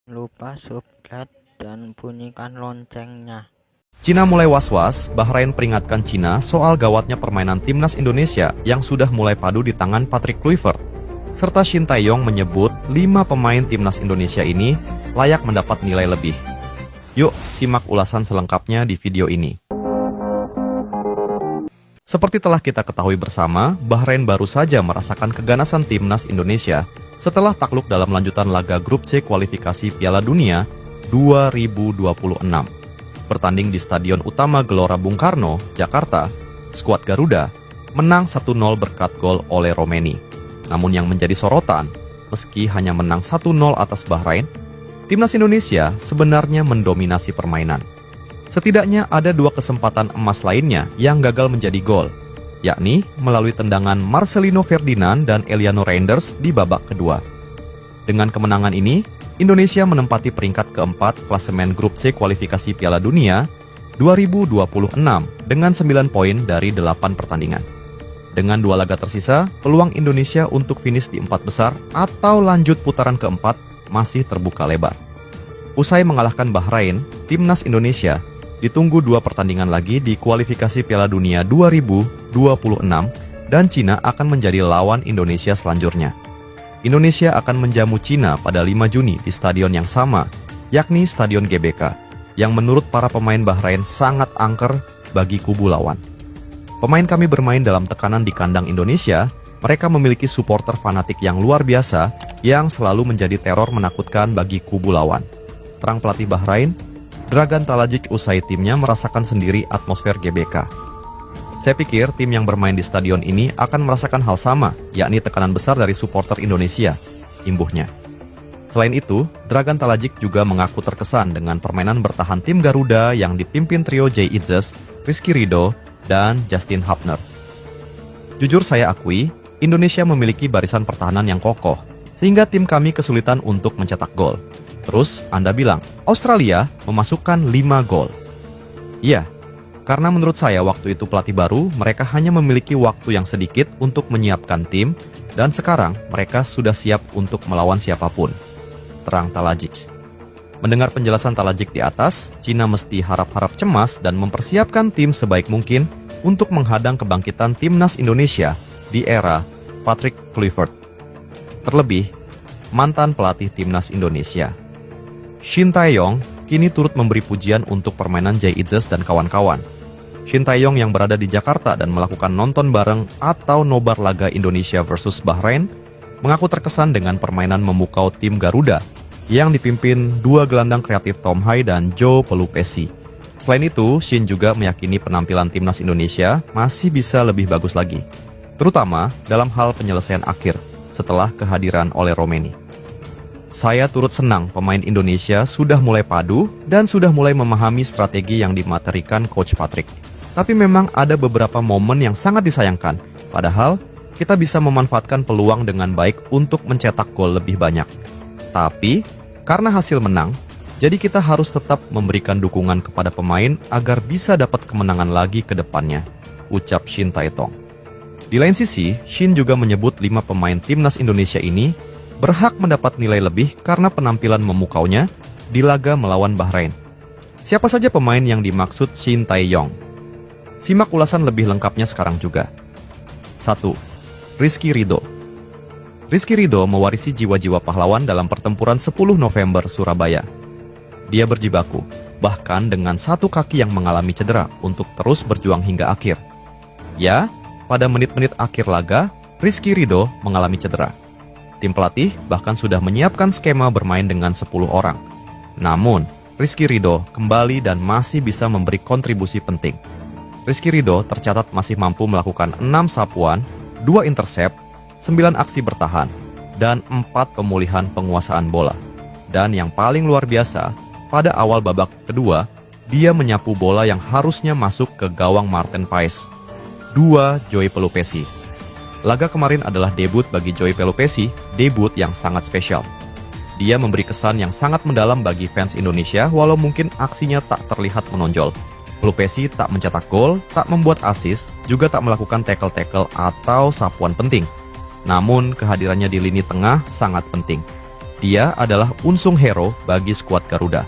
lupa subscribe dan bunyikan loncengnya. Cina mulai was-was, Bahrain peringatkan Cina soal gawatnya permainan timnas Indonesia yang sudah mulai padu di tangan Patrick Kluivert. Serta Shin Tae-yong menyebut 5 pemain timnas Indonesia ini layak mendapat nilai lebih. Yuk, simak ulasan selengkapnya di video ini. Seperti telah kita ketahui bersama, Bahrain baru saja merasakan keganasan timnas Indonesia setelah takluk dalam lanjutan laga grup C kualifikasi Piala Dunia 2026. Bertanding di Stadion Utama Gelora Bung Karno, Jakarta, skuad Garuda menang 1-0 berkat gol oleh Romeni. Namun yang menjadi sorotan, meski hanya menang 1-0 atas Bahrain, timnas Indonesia sebenarnya mendominasi permainan. Setidaknya ada 2 kesempatan emas lainnya yang gagal menjadi gol, yakni melalui tendangan Marcelino Ferdinand dan Eliano Reinders di babak kedua. Dengan kemenangan ini, Indonesia menempati peringkat keempat klasemen grup C kualifikasi Piala Dunia 2026 dengan 9 poin dari 8 pertandingan. Dengan 2 laga tersisa, peluang Indonesia untuk finish di 4 besar atau lanjut putaran keempat masih terbuka lebar. Usai mengalahkan Bahrain, timnas Indonesia ditunggu 2 pertandingan lagi di kualifikasi Piala Dunia 2026 dan Cina akan menjadi lawan Indonesia selanjutnya. Indonesia akan menjamu Cina pada 5 Juni di stadion yang sama, yakni Stadion GBK, yang menurut para pemain Bahrain sangat angker bagi kubu lawan. Pemain kami bermain dalam tekanan di kandang Indonesia, mereka memiliki supporter fanatik yang luar biasa yang selalu menjadi teror menakutkan bagi kubu lawan. Terang pelatih Bahrain, Dragan Talajic usai timnya merasakan sendiri atmosfer GBK. Saya pikir tim yang bermain di stadion ini akan merasakan hal sama, yakni tekanan besar dari supporter Indonesia, imbuhnya. Selain itu, Dragan Talajic juga mengaku terkesan dengan permainan bertahan tim Garuda yang dipimpin trio Jay Itzes, Rizky Ridho, dan Justin Hubner. Jujur saya akui, Indonesia memiliki barisan pertahanan yang kokoh, sehingga tim kami kesulitan untuk mencetak gol. Terus, Anda bilang, Australia memasukkan 5 gol. Iya, karena menurut saya waktu itu pelatih baru, mereka hanya memiliki waktu yang sedikit untuk menyiapkan tim, dan sekarang mereka sudah siap untuk melawan siapapun. Terang Talajic. Mendengar penjelasan Talajic di atas, Cina mesti harap-harap cemas dan mempersiapkan tim sebaik mungkin untuk menghadang kebangkitan timnas Indonesia di era Patrick Kluivert. Terlebih, mantan pelatih timnas Indonesia Shin Tae-yong kini turut memberi pujian untuk permainan Jay Itzes dan kawan-kawan. Shin Tae-yong yang berada di Jakarta dan melakukan nonton bareng atau nobar laga Indonesia versus Bahrain mengaku terkesan dengan permainan memukau tim Garuda yang dipimpin 2 gelandang kreatif Tom Hai dan Joe Pelupesi. Selain itu, Shin juga meyakini penampilan timnas Indonesia masih bisa lebih bagus lagi, terutama dalam hal penyelesaian akhir setelah kehadiran oleh Romeni. Saya turut senang pemain Indonesia sudah mulai padu dan sudah mulai memahami strategi yang dimaterikan Coach Patrick. Tapi memang ada beberapa momen yang sangat disayangkan, padahal kita bisa memanfaatkan peluang dengan baik untuk mencetak gol lebih banyak. Tapi, karena hasil menang, jadi kita harus tetap memberikan dukungan kepada pemain agar bisa dapat kemenangan lagi ke depannya, ucap Shin Tae-tong. Di lain sisi, Shin juga menyebut 5 pemain timnas Indonesia ini berhak mendapat nilai lebih karena penampilan memukaunya di laga melawan Bahrain. Siapa saja pemain yang dimaksud Shin Tae-yong? Simak ulasan lebih lengkapnya sekarang juga. 1. Rizky Ridho. Rizky Ridho mewarisi jiwa-jiwa pahlawan dalam pertempuran 10 November Surabaya. Dia berjibaku, bahkan dengan 1 kaki yang mengalami cedera untuk terus berjuang hingga akhir. Ya, pada menit-menit akhir laga, Rizky Ridho mengalami cedera. Tim pelatih bahkan sudah menyiapkan skema bermain dengan 10 orang. Namun, Rizky Ridho kembali dan masih bisa memberi kontribusi penting. Rizky Ridho tercatat masih mampu melakukan 6 sapuan, 2 intercept, 9 aksi bertahan, dan 4 pemulihan penguasaan bola. Dan yang paling luar biasa, pada awal babak kedua, dia menyapu bola yang harusnya masuk ke gawang Marten Paes. 2 Joe Pelupesi. Laga kemarin adalah debut bagi Joe Pelupesi, debut yang sangat spesial. Dia memberi kesan yang sangat mendalam bagi fans Indonesia walau mungkin aksinya tak terlihat menonjol. Pelupesi tak mencetak gol, tak membuat assist, juga tak melakukan tackle-tackle atau sapuan penting. Namun kehadirannya di lini tengah sangat penting. Dia adalah unsung hero bagi skuad Garuda.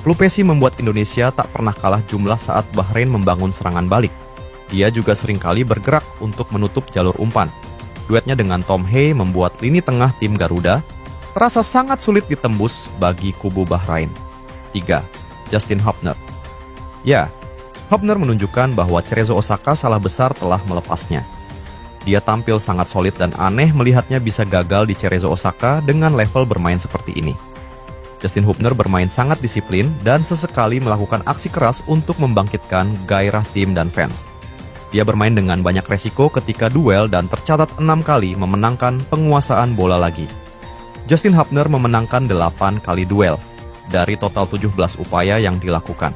Plupesi membuat Indonesia tak pernah kalah jumlah saat Bahrain membangun serangan balik. Dia juga seringkali bergerak untuk menutup jalur umpan. Duetnya dengan Tom Hay membuat lini tengah tim Garuda terasa sangat sulit ditembus bagi kubu Bahrain. 3. Justin Hubner. Ya, Hubner menunjukkan bahwa Cerezo Osaka salah besar telah melepasnya. Dia tampil sangat solid dan aneh melihatnya bisa gagal di Cerezo Osaka dengan level bermain seperti ini. Justin Hubner bermain sangat disiplin dan sesekali melakukan aksi keras untuk membangkitkan gairah tim dan fans. Dia bermain dengan banyak resiko ketika duel dan tercatat 6 kali memenangkan penguasaan bola lagi. Justin Hubner memenangkan 8 kali duel dari total 17 upaya yang dilakukan.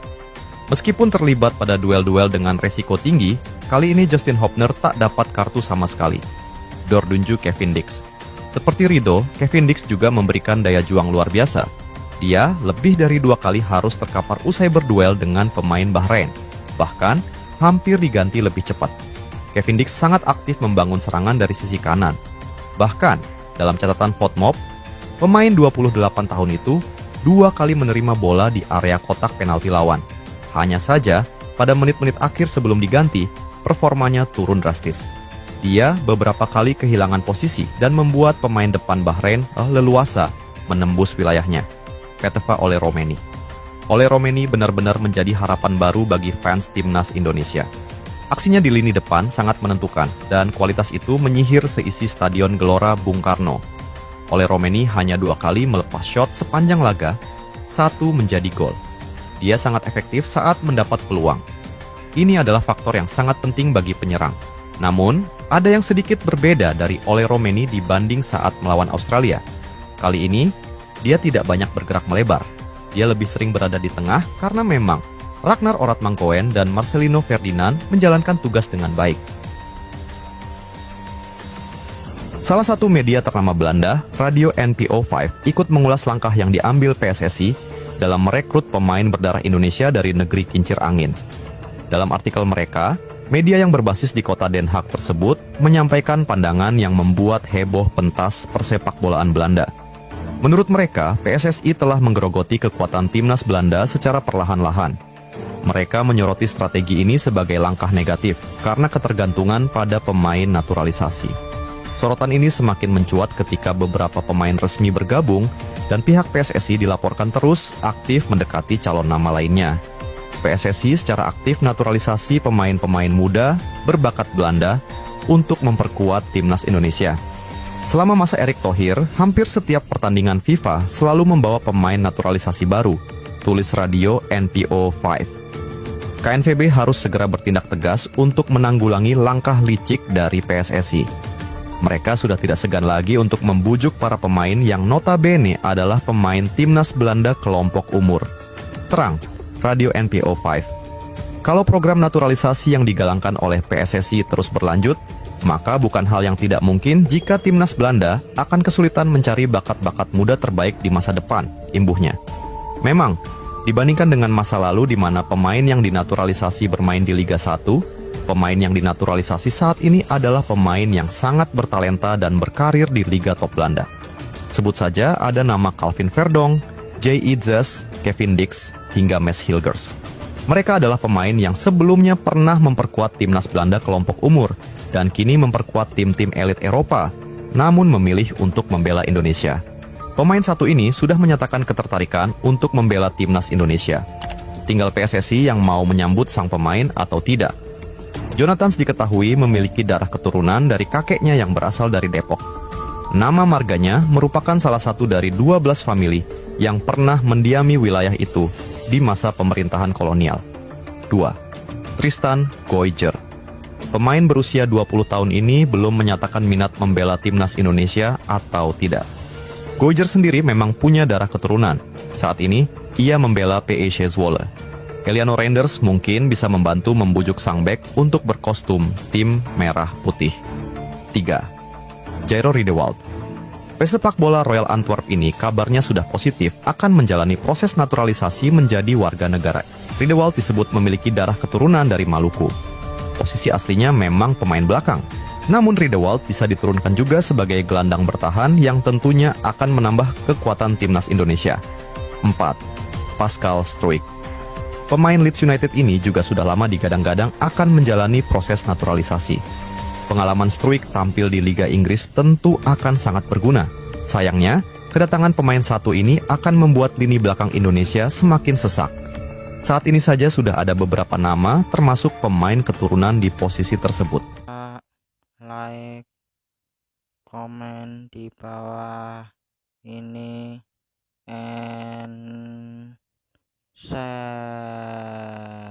Meskipun terlibat pada duel-duel dengan resiko tinggi, kali ini Justin Hubner tak dapat kartu sama sekali. Dordunju Kevin Dix. Seperti Ridho, Kevin Dix juga memberikan daya juang luar biasa. Dia lebih dari 2 kali harus terkapar usai berduel dengan pemain Bahrain. Bahkan, hampir diganti lebih cepat. Kevin Dix sangat aktif membangun serangan dari sisi kanan. Bahkan, dalam catatan FotMob, pemain 28 tahun itu 2 kali menerima bola di area kotak penalti lawan. Hanya saja, pada menit-menit akhir sebelum diganti, performanya turun drastis. Dia beberapa kali kehilangan posisi dan membuat pemain depan Bahrain leluasa menembus wilayahnya. Kata Ole Romeni. Ole Romeni benar-benar menjadi harapan baru bagi fans timnas Indonesia. Aksinya di lini depan sangat menentukan dan kualitas itu menyihir seisi stadion Gelora Bung Karno. Ole Romeni hanya 2 kali melepas shot sepanjang laga, 1 menjadi gol. Dia sangat efektif saat mendapat peluang. Ini adalah faktor yang sangat penting bagi penyerang. Namun, ada yang sedikit berbeda dari Ole Romeni dibanding saat melawan Australia. Kali ini, dia tidak banyak bergerak melebar. Dia lebih sering berada di tengah karena memang Ragnar Oratmankoen dan Marcelino Ferdinand menjalankan tugas dengan baik. Salah satu media ternama Belanda, Radio NPO5, ikut mengulas langkah yang diambil PSSI dalam merekrut pemain berdarah Indonesia dari negeri kincir angin. Dalam artikel mereka, media yang berbasis di kota Den Haag tersebut menyampaikan pandangan yang membuat heboh pentas persepakbolaan Belanda. Menurut mereka, PSSI telah menggerogoti kekuatan timnas Belanda secara perlahan-lahan. Mereka menyoroti strategi ini sebagai langkah negatif karena ketergantungan pada pemain naturalisasi. Sorotan ini semakin mencuat ketika beberapa pemain resmi bergabung dan pihak PSSI dilaporkan terus aktif mendekati calon nama lainnya. PSSI secara aktif naturalisasi pemain-pemain muda berbakat Belanda untuk memperkuat timnas Indonesia. Selama masa Erick Thohir, hampir setiap pertandingan FIFA selalu membawa pemain naturalisasi baru, tulis radio NPO5. KNVB harus segera bertindak tegas untuk menanggulangi langkah licik dari PSSI. Mereka sudah tidak segan lagi untuk membujuk para pemain yang notabene adalah pemain timnas Belanda kelompok umur. Terang, radio NPO5. Kalau program naturalisasi yang digalangkan oleh PSSI terus berlanjut, maka bukan hal yang tidak mungkin jika timnas Belanda akan kesulitan mencari bakat-bakat muda terbaik di masa depan, imbuhnya. Memang, dibandingkan dengan masa lalu di mana pemain yang dinaturalisasi bermain di Liga 1, pemain yang dinaturalisasi saat ini adalah pemain yang sangat bertalenta dan berkarir di Liga Top Belanda. Sebut saja ada nama Calvin Verdong, Jay Itzes, Kevin Dix, hingga Mes Hilgers. Mereka adalah pemain yang sebelumnya pernah memperkuat timnas Belanda kelompok umur dan kini memperkuat tim-tim elit Eropa, namun memilih untuk membela Indonesia. Pemain satu ini sudah menyatakan ketertarikan untuk membela timnas Indonesia. Tinggal PSSI yang mau menyambut sang pemain atau tidak. Jonathans diketahui memiliki darah keturunan dari kakeknya yang berasal dari Depok. Nama marganya merupakan salah satu dari 12 famili yang pernah mendiami wilayah itu di masa pemerintahan kolonial. 2. Tristan Goijer. Pemain berusia 20 tahun ini belum menyatakan minat membela timnas Indonesia atau tidak. Goijer sendiri memang punya darah keturunan. Saat ini, ia membela PSV Zwolle. Eliano Reinders mungkin bisa membantu membujuk sang bek untuk berkostum tim merah putih. 3. Jairo Riedewald. Pesepak bola Royal Antwerp ini kabarnya sudah positif akan menjalani proses naturalisasi menjadi warga negara. Riedewald disebut memiliki darah keturunan dari Maluku. Posisi aslinya memang pemain belakang. Namun Riedewald bisa diturunkan juga sebagai gelandang bertahan yang tentunya akan menambah kekuatan timnas Indonesia. 4. Pascal Struijk. Pemain Leeds United ini juga sudah lama digadang-gadang akan menjalani proses naturalisasi. Pengalaman Struijk tampil di Liga Inggris tentu akan sangat berguna. Sayangnya, kedatangan pemain satu ini akan membuat lini belakang Indonesia semakin sesak. Saat ini saja sudah ada beberapa nama termasuk pemain keturunan di posisi tersebut. Like, komen di bawah ini, and share.